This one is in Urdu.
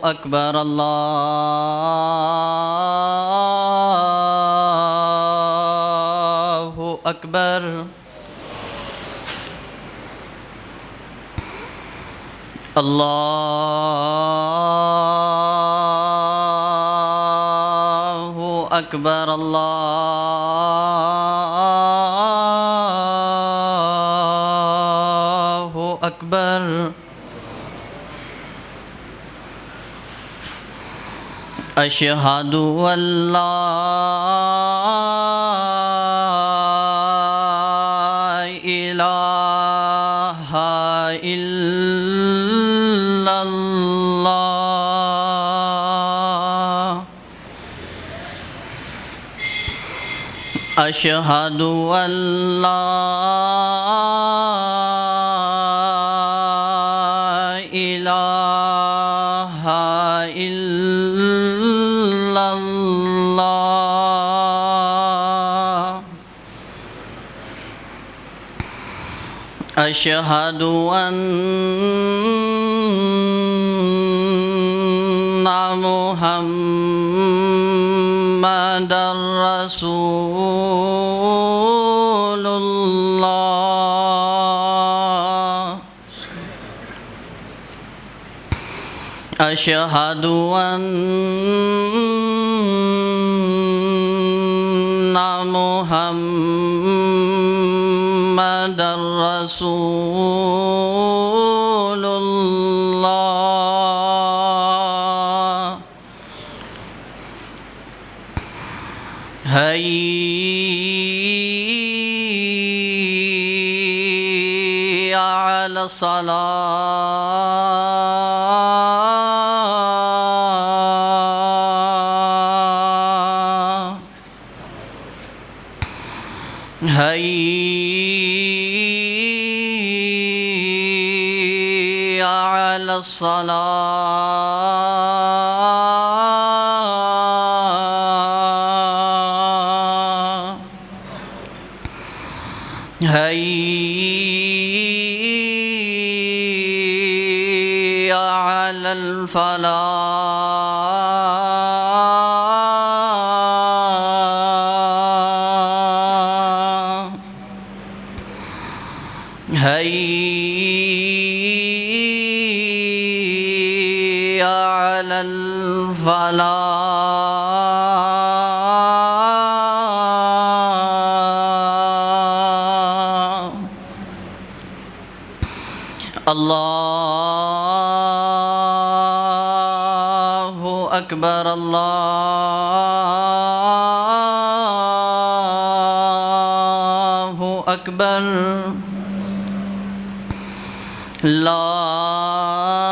أكبر الله أكبر الله أكبر الله أكبر أشهد أن لا إله إلا الله أشهد أن لا إله إلا الله أشهد أن محمدًا رسول الله أشهد أن محمدًا رسول الله هيا على الصلاة هيا على الصلاة هيا على الفلاح هيا على الفلاح الله أكبر الله أكبر لا